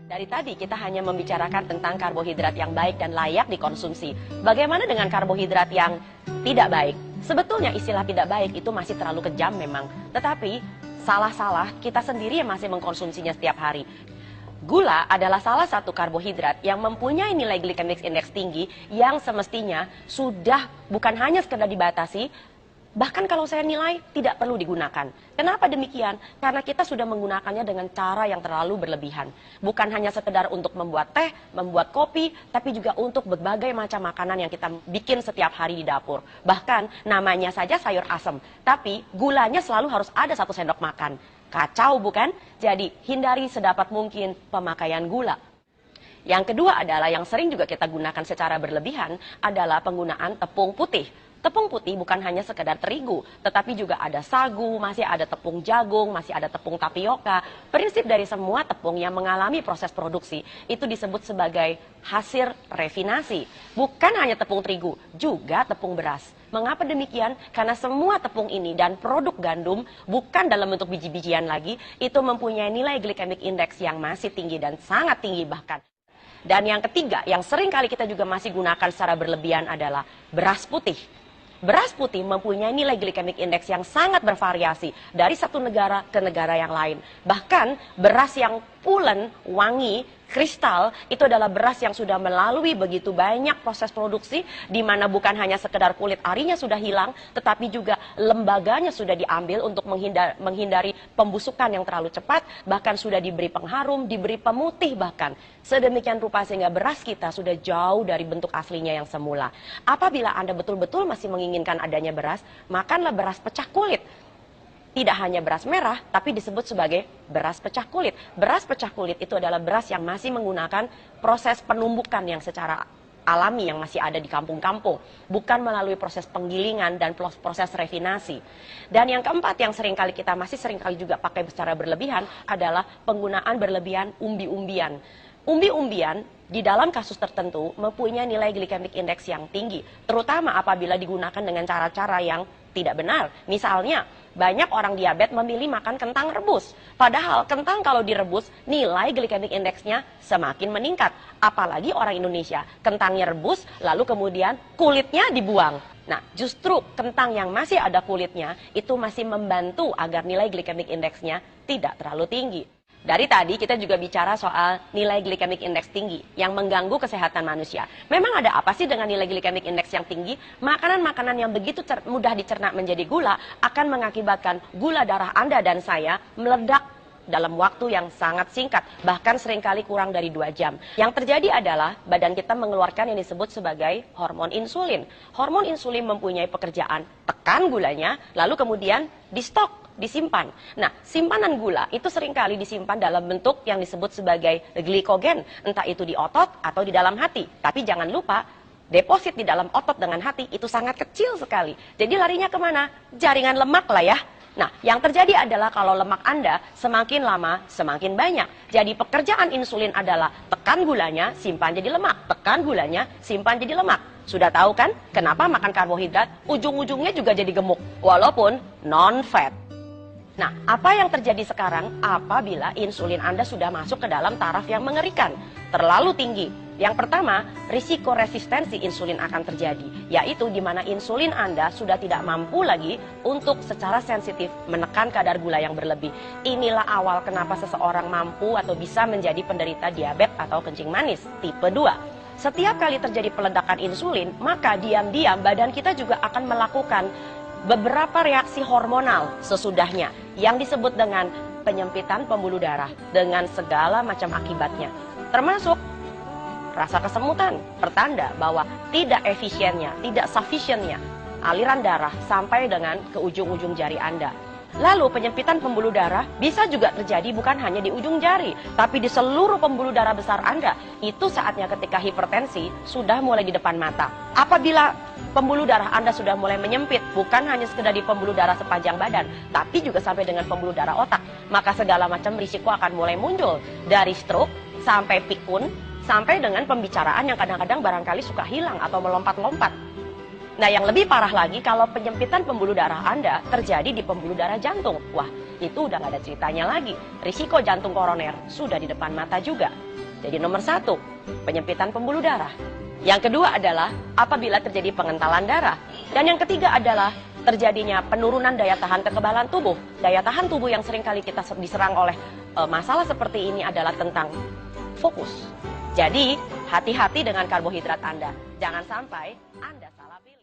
Dari tadi kita hanya membicarakan tentang karbohidrat yang baik dan layak dikonsumsi. Bagaimana dengan karbohidrat yang tidak baik? Sebetulnya istilah tidak baik itu masih terlalu kejam memang. Tetapi salah-salah kita sendiri yang masih mengkonsumsinya setiap hari. Gula adalah salah satu karbohidrat yang mempunyai nilai glycemic index tinggi yang semestinya sudah bukan hanya sekedar dibatasi, bahkan kalau saya nilai tidak perlu digunakan. Kenapa demikian? Karena kita sudah menggunakannya dengan cara yang terlalu berlebihan. Bukan hanya sekedar untuk membuat teh, membuat kopi, tapi juga untuk berbagai macam makanan yang kita bikin setiap hari di dapur. Bahkan namanya saja sayur asem, tapi gulanya selalu harus ada 1 sendok makan. Kacau bukan? Jadi hindari sedapat mungkin pemakaian gula. Yang kedua adalah yang sering juga kita gunakan secara berlebihan adalah penggunaan tepung putih. Tepung putih bukan hanya sekedar terigu, tetapi juga ada sagu, masih ada tepung jagung, masih ada tepung tapioka. Prinsip dari semua tepung yang mengalami proses produksi itu disebut sebagai hasil refinasi. Bukan hanya tepung terigu, juga tepung beras. Mengapa demikian? Karena semua tepung ini dan produk gandum bukan dalam bentuk biji-bijian lagi, itu mempunyai nilai glycemic index yang masih tinggi dan sangat tinggi bahkan. Dan yang ketiga, yang sering kali kita juga masih gunakan secara berlebihan adalah beras putih. Beras putih mempunyai nilai glycemic index yang sangat bervariasi dari satu negara ke negara yang lain. Bahkan beras yang pulen, wangi, kristal itu adalah beras yang sudah melalui begitu banyak proses produksi di mana bukan hanya sekedar kulit arinya sudah hilang, tetapi juga lembaganya sudah diambil untuk menghindari pembusukan yang terlalu cepat, bahkan sudah diberi pengharum, diberi pemutih bahkan. Sedemikian rupa sehingga beras kita sudah jauh dari bentuk aslinya yang semula. Apabila Anda betul-betul masih menginginkan adanya beras, makanlah beras pecah kulit. Tidak hanya beras merah, tapi disebut sebagai beras pecah kulit. Beras pecah kulit itu adalah beras yang masih menggunakan proses penumbukan yang secara alami yang masih ada di kampung-kampung. Bukan melalui proses penggilingan dan proses refinasi. Dan yang keempat yang seringkali kita masih seringkali juga pakai secara berlebihan adalah penggunaan berlebihan umbi-umbian. Umbi-umbian di dalam kasus tertentu mempunyai nilai glycemic index yang tinggi, terutama apabila digunakan dengan cara-cara yang tidak benar. Misalnya, banyak orang diabetes memilih makan kentang rebus. Padahal kentang kalau direbus, nilai glycemic index-nya semakin meningkat. Apalagi orang Indonesia, kentangnya rebus, lalu kemudian kulitnya dibuang. Nah, justru kentang yang masih ada kulitnya, itu masih membantu agar nilai glycemic index-nya tidak terlalu tinggi. Dari tadi kita juga bicara soal nilai glycemic index tinggi yang mengganggu kesehatan manusia. Memang ada apa sih dengan nilai glycemic index yang tinggi? Makanan-makanan yang begitu mudah dicerna menjadi gula akan mengakibatkan gula darah Anda dan saya meledak dalam waktu yang sangat singkat, bahkan seringkali kurang dari 2 jam. Yang terjadi adalah badan kita mengeluarkan yang disebut sebagai hormon insulin. Hormon insulin mempunyai pekerjaan tekan gulanya, lalu kemudian di stok, disimpan. Nah, simpanan gula itu seringkali disimpan dalam bentuk yang disebut sebagai glikogen, entah itu di otot atau di dalam hati. Tapi jangan lupa, deposit di dalam otot dengan hati itu sangat kecil sekali. Jadi larinya kemana? Jaringan lemak lah ya. Nah, yang terjadi adalah kalau lemak Anda semakin lama semakin banyak. Jadi pekerjaan insulin adalah tekan gulanya, simpan jadi lemak. Tekan gulanya, simpan jadi lemak. Sudah tahu kan kenapa makan karbohidrat ujung-ujungnya juga jadi gemuk, walaupun non-fat. Nah, apa yang terjadi sekarang apabila insulin Anda sudah masuk ke dalam taraf yang mengerikan, terlalu tinggi? Yang pertama, risiko resistensi insulin akan terjadi, yaitu di mana insulin Anda sudah tidak mampu lagi untuk secara sensitif menekan kadar gula yang berlebih. Inilah awal kenapa seseorang mampu atau bisa menjadi penderita diabetes atau kencing manis tipe 2. Setiap kali terjadi peledakan insulin, maka diam-diam badan kita juga akan melakukan beberapa reaksi hormonal sesudahnya yang disebut dengan penyempitan pembuluh darah dengan segala macam akibatnya, termasuk rasa kesemutan, pertanda bahwa tidak efisiennya, tidak sufficientnya aliran darah sampai dengan ke ujung-ujung jari Anda. Lalu penyempitan pembuluh darah bisa juga terjadi bukan hanya di ujung jari, tapi di seluruh pembuluh darah besar Anda. Itu saatnya ketika hipertensi sudah mulai di depan mata. Apabila pembuluh darah Anda sudah mulai menyempit, bukan hanya sekedar di pembuluh darah sepanjang badan, tapi juga sampai dengan pembuluh darah otak, maka segala macam risiko akan mulai muncul. Dari stroke sampai pikun, sampai dengan pembicaraan yang kadang-kadang barangkali suka hilang atau melompat-lompat. Nah, yang lebih parah lagi kalau penyempitan pembuluh darah Anda terjadi di pembuluh darah jantung. Wah, itu udah gak ada ceritanya lagi. Risiko jantung koroner sudah di depan mata juga. Jadi nomor 1, penyempitan pembuluh darah. Yang kedua adalah apabila terjadi pengentalan darah. Dan yang ketiga adalah terjadinya penurunan daya tahan kekebalan tubuh. Daya tahan tubuh yang seringkali kita diserang oleh masalah seperti ini adalah tentang fokus. Jadi, hati-hati dengan karbohidrat Anda. Jangan sampai Anda salah pilih.